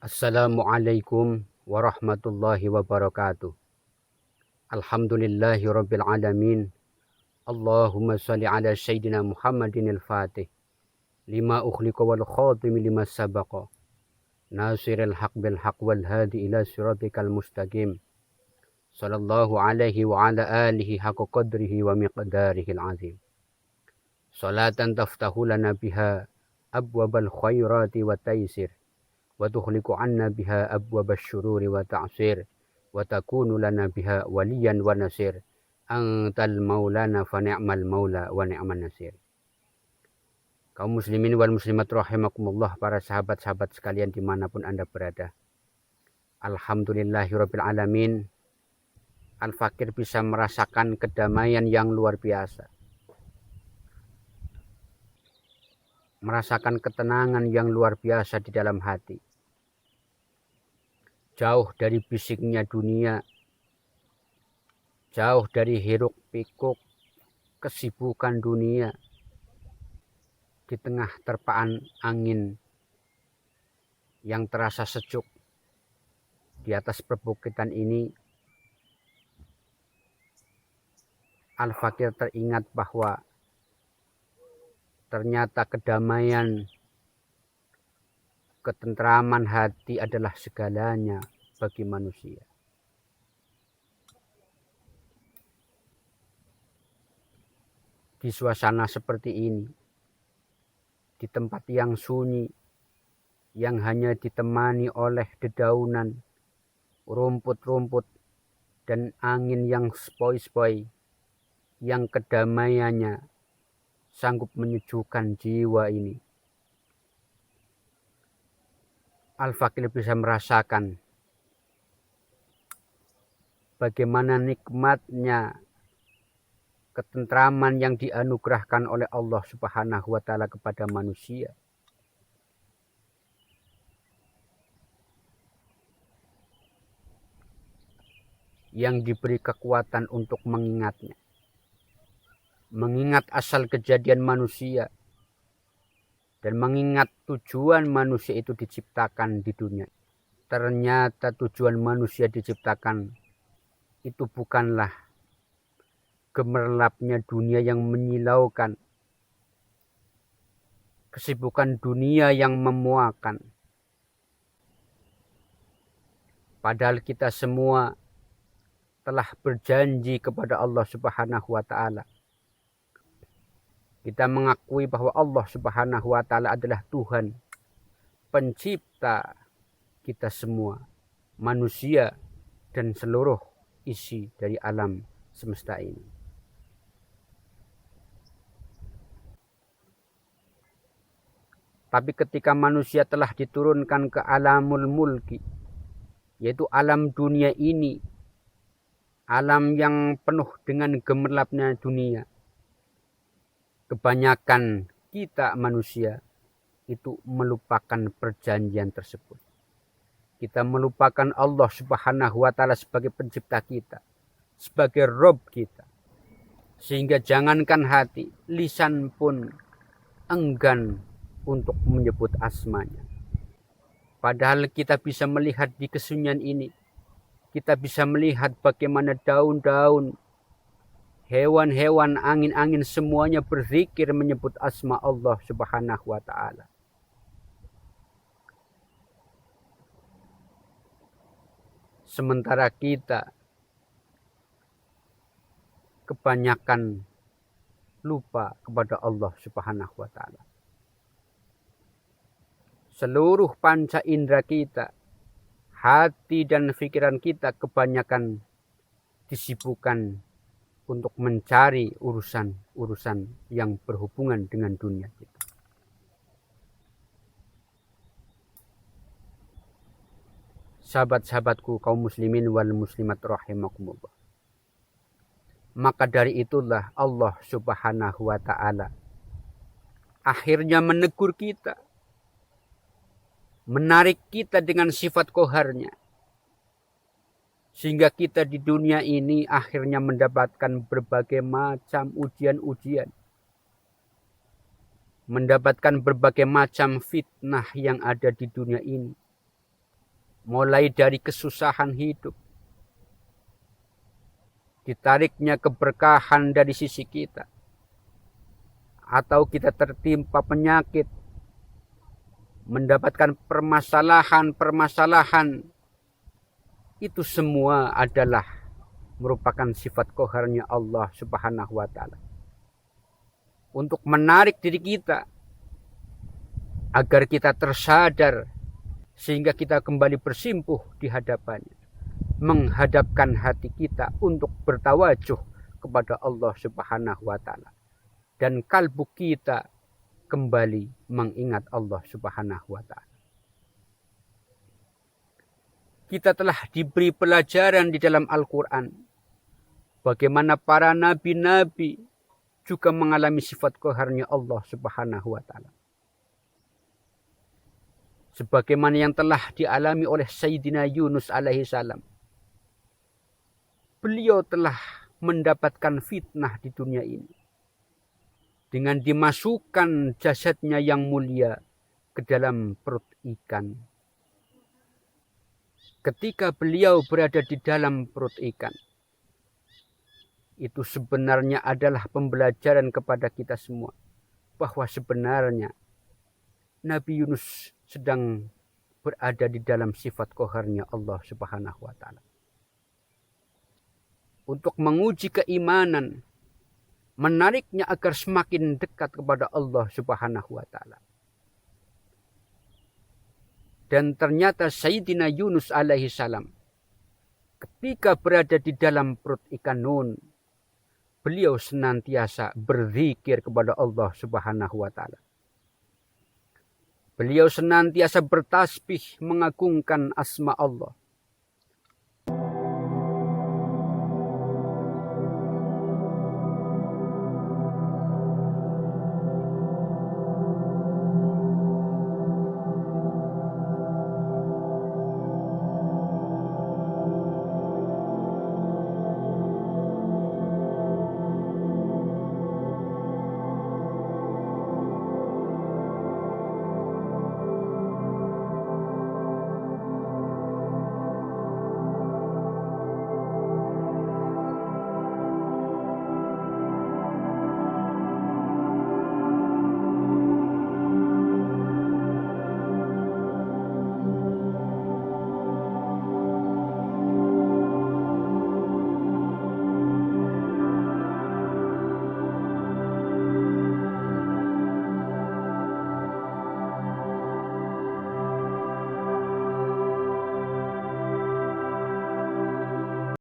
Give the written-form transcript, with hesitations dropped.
Assalamualaikum warahmatullahi wabarakatuh. Alhamdulillahi rabbil alamin. Allahumma salli ala sayyidina Muhammadin al-Fatih lima ukhliqa wal khatimi lima sabaqa nasiril haq bil haq wal hadi ila siratikal mustaqim. Sallallahu alaihi wa ala alihi haqqa qadrihi wa miqdarihil azim. Salatan taftahu lana biha abwabal khairati wa taysir wa tukhliqu anna biha abwabasy syururi wa ta'sir wa takunu lana biha waliyan wa nasir antal maulana fa ni'mal maula wa ni'man nasir. Kaum muslimin wal muslimat rahimakumullah, para sahabat-sahabat sekalian dimanapun Anda berada. Alhamdulillahirabbil alamin. Al-Fakir bisa merasakan kedamaian yang luar biasa, merasakan ketenangan yang luar biasa di dalam hati. Jauh dari bisiknya dunia, jauh dari hiruk pikuk kesibukan dunia, di tengah terpaan angin yang terasa sejuk di atas perbukitan ini, Al-Fakir teringat bahwa ternyata kedamaian, ketentraman hati adalah segalanya bagi manusia. Di suasana seperti ini, di tempat yang sunyi, yang hanya ditemani oleh dedaunan, rumput-rumput, dan angin yang sepoi-sepoi, yang kedamaiannya sanggup menyejukkan jiwa ini, Al-Fakir bisa merasakan bagaimana nikmatnya ketentraman yang dianugerahkan oleh Allah Subhanahu wa Ta'ala kepada manusia. Yang diberi kekuatan untuk mengingatnya, mengingat asal kejadian manusia, dan mengingat tujuan manusia itu diciptakan di dunia. Ternyata tujuan manusia diciptakan itu bukanlah gemerlapnya dunia yang menyilaukan, kesibukan dunia yang memuakan. Padahal kita semua telah berjanji kepada Allah Subhanahu wa Ta'ala. Kita mengakui bahwa Allah Subhanahu wa Ta'ala adalah Tuhan, pencipta kita semua, manusia, dan seluruh isi dari alam semesta ini. Tapi ketika manusia telah diturunkan ke alamul mulki, yaitu alam dunia ini, alam yang penuh dengan gemerlapnya dunia, kebanyakan kita manusia itu melupakan perjanjian tersebut. Kita melupakan Allah Subhanahu wa Ta'ala sebagai pencipta kita, sebagai Rob kita. Sehingga jangankan hati, lisan pun enggan untuk menyebut asmanya. Padahal kita bisa melihat di kesunyian ini, kita bisa melihat bagaimana daun-daun, hewan-hewan, angin-angin semuanya berzikir menyebut asma Allah Subhanahu wa Ta'ala. Sementara kita kebanyakan lupa kepada Allah Subhanahu wa Ta'ala. Seluruh panca indera kita, hati dan pikiran kita kebanyakan disibukkan untuk mencari urusan-urusan yang berhubungan dengan dunia kita. Sahabat-sahabatku kaum muslimin wal muslimat rahimakumullah. Maka dari itulah Allah Subhanahu wa Ta'ala akhirnya menegur kita, menarik kita dengan sifat qaharnya, sehingga kita di dunia ini akhirnya mendapatkan berbagai macam ujian-ujian, mendapatkan berbagai macam fitnah yang ada di dunia ini, mulai dari kesusahan hidup, ditariknya keberkahan dari sisi kita, atau kita tertimpa penyakit, mendapatkan permasalahan-permasalahan, itu semua adalah merupakan sifat qaharnya Allah Subhanahu wa Ta'ala, untuk menarik diri kita agar kita tersadar, sehingga kita kembali bersimpuh di hadapannya, menghadapkan hati kita untuk bertawajuh kepada Allah Subhanahu wa Ta'ala, dan kalbu kita kembali mengingat Allah Subhanahu wa Ta'ala. Kita telah diberi pelajaran di dalam Al-Quran bagaimana para nabi-nabi juga mengalami sifat qaharnya Allah Subhanahu wa Ta'ala, sebagaimana yang telah dialami oleh Sayyidina Yunus alaihi salam. Beliau telah mendapatkan fitnah di dunia ini dengan dimasukkan jasadnya yang mulia ke dalam perut ikan. Ketika beliau berada di dalam perut ikan, itu sebenarnya adalah pembelajaran kepada kita semua, bahwa sebenarnya Nabi Yunus sedang berada di dalam sifat qaharnya Allah Subhanahu wa Ta'ala, untuk menguji keimanan, menariknya agar semakin dekat kepada Allah Subhanahu wa Ta'ala. Dan ternyata Sayyidina Yunus alaihi salam ketika berada di dalam perut ikan Nun, beliau senantiasa berzikir kepada Allah Subhanahu wa Ta'ala. Beliau senantiasa bertasbih mengagungkan asma Allah.